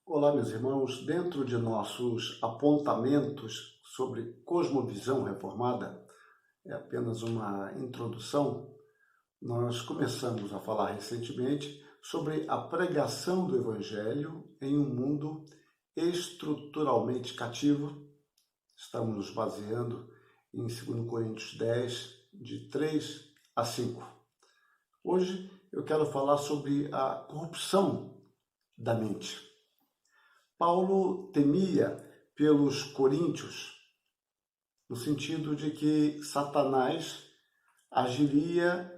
Olá, meus irmãos. Dentro de nossos apontamentos sobre cosmovisão reformada, é apenas uma introdução, nós começamos a falar recentemente sobre a pregação do Evangelho em um mundo estruturalmente cativo. Estamos nos baseando em 2 Coríntios 10, de 3 a 5. Hoje eu quero falar sobre a corrupção da mente. Paulo temia pelos coríntios, no sentido de que Satanás agiria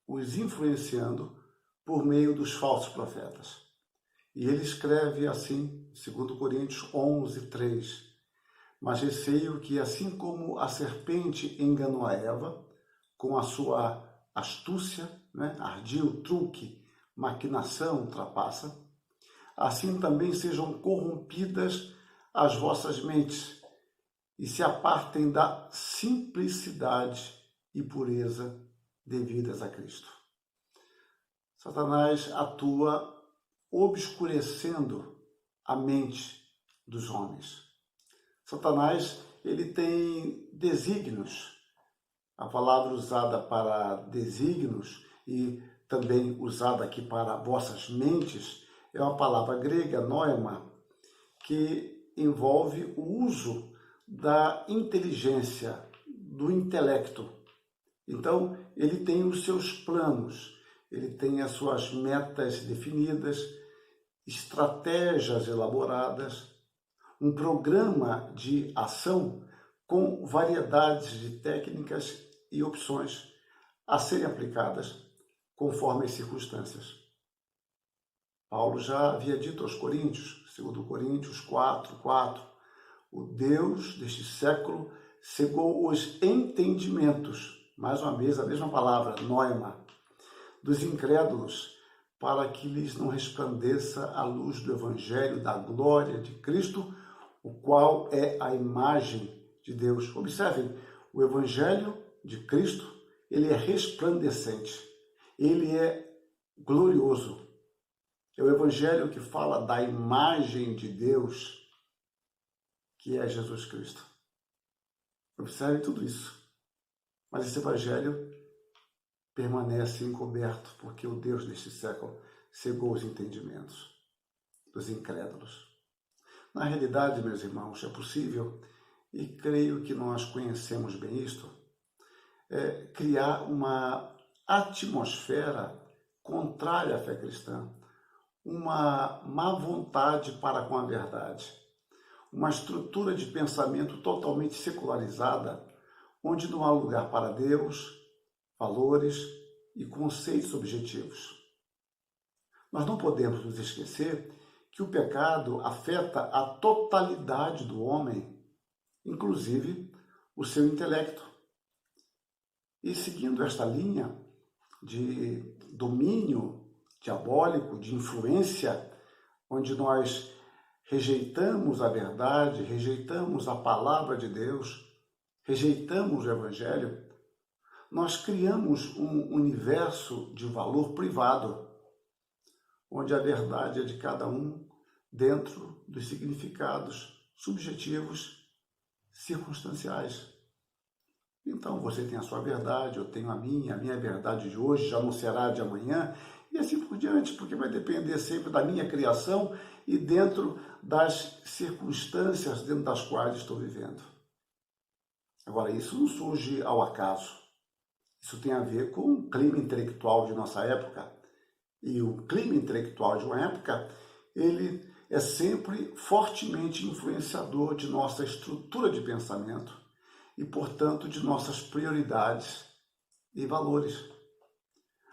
os influenciando por meio dos falsos profetas. E ele escreve assim, 2 Coríntios 11, 3. Mas receio que, assim como a serpente enganou a Eva, com a sua astúcia, ardil, truque, maquinação, trapaça, assim também sejam corrompidas as vossas mentes e se apartem da simplicidade e pureza devidas a Cristo. Satanás atua obscurecendo a mente dos homens. Satanás, ele tem desígnios. A palavra usada para desígnios e também usada aqui para vossas mentes é uma palavra grega, noema, que envolve o uso da inteligência, do intelecto. Então, ele tem os seus planos, ele tem as suas metas definidas, estratégias elaboradas, um programa de ação com variedades de técnicas e opções a serem aplicadas conforme as circunstâncias. Paulo já havia dito aos Coríntios, 2 Coríntios 4, 4, o Deus deste século cegou os entendimentos, mais uma vez a mesma palavra, noema, dos incrédulos, para que lhes não resplandeça a luz do Evangelho da glória de Cristo, o qual é a imagem de Deus. Observem, o Evangelho de Cristo, ele é resplandecente, ele é glorioso. É o Evangelho que fala da imagem de Deus, que é Jesus Cristo. Observe tudo isso. Mas esse Evangelho permanece encoberto, porque o Deus deste século cegou os entendimentos dos incrédulos. Na realidade, meus irmãos, é possível, e creio que nós conhecemos bem isto, criar uma atmosfera contrária à fé cristã, uma má vontade para com a verdade, uma estrutura de pensamento totalmente secularizada, onde não há lugar para Deus, valores e conceitos objetivos. Nós não podemos nos esquecer que o pecado afeta a totalidade do homem, inclusive o seu intelecto. E seguindo esta linha de domínio diabólico, de influência, onde nós rejeitamos a verdade, rejeitamos a palavra de Deus, rejeitamos o Evangelho, nós criamos um universo de valor privado, onde a verdade é de cada um dentro dos significados subjetivos, circunstanciais. Então, você tem a sua verdade, eu tenho a minha verdade de hoje já não será de amanhã, e assim por diante, porque vai depender sempre da minha criação e dentro das circunstâncias dentro das quais estou vivendo. Agora, isso não surge ao acaso. Isso tem a ver com o clima intelectual de nossa época. E o clima intelectual de uma época, ele é sempre fortemente influenciador de nossa estrutura de pensamento e, portanto, de nossas prioridades e valores.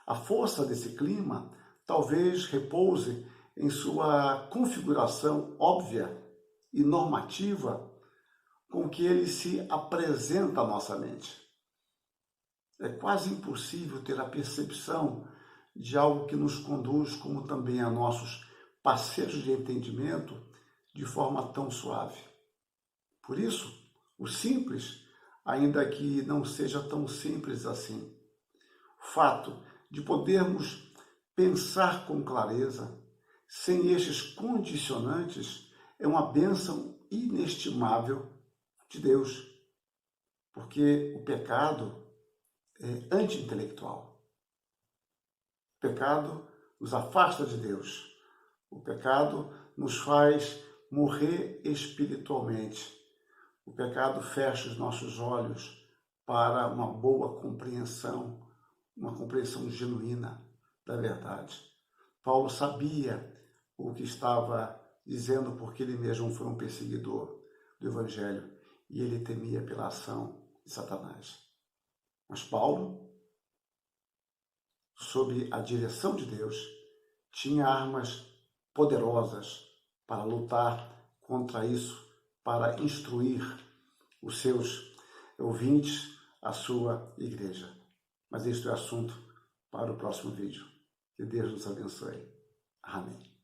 A força desse clima talvez repouse em sua configuração óbvia e normativa com que ele se apresenta à nossa mente. É quase impossível ter a percepção de algo que nos conduz, como também a nossos parceiros de entendimento, de forma tão suave. Por isso, o simples, ainda que não seja tão simples assim, o fato de podermos pensar com clareza, sem estes condicionantes, é uma bênção inestimável de Deus, porque o pecado é anti-intelectual. O pecado nos afasta de Deus. O pecado nos faz morrer espiritualmente. O pecado fecha os nossos olhos para uma boa compreensão, uma compreensão genuína da verdade. Paulo sabia o que estava dizendo porque ele mesmo foi um perseguidor do Evangelho e ele temia pela ação de Satanás. Mas Paulo, sob a direção de Deus, tinha armas poderosas para lutar contra isso, para instruir os seus ouvintes, a sua igreja. Mas este é assunto para o próximo vídeo. Que Deus nos abençoe. Amém.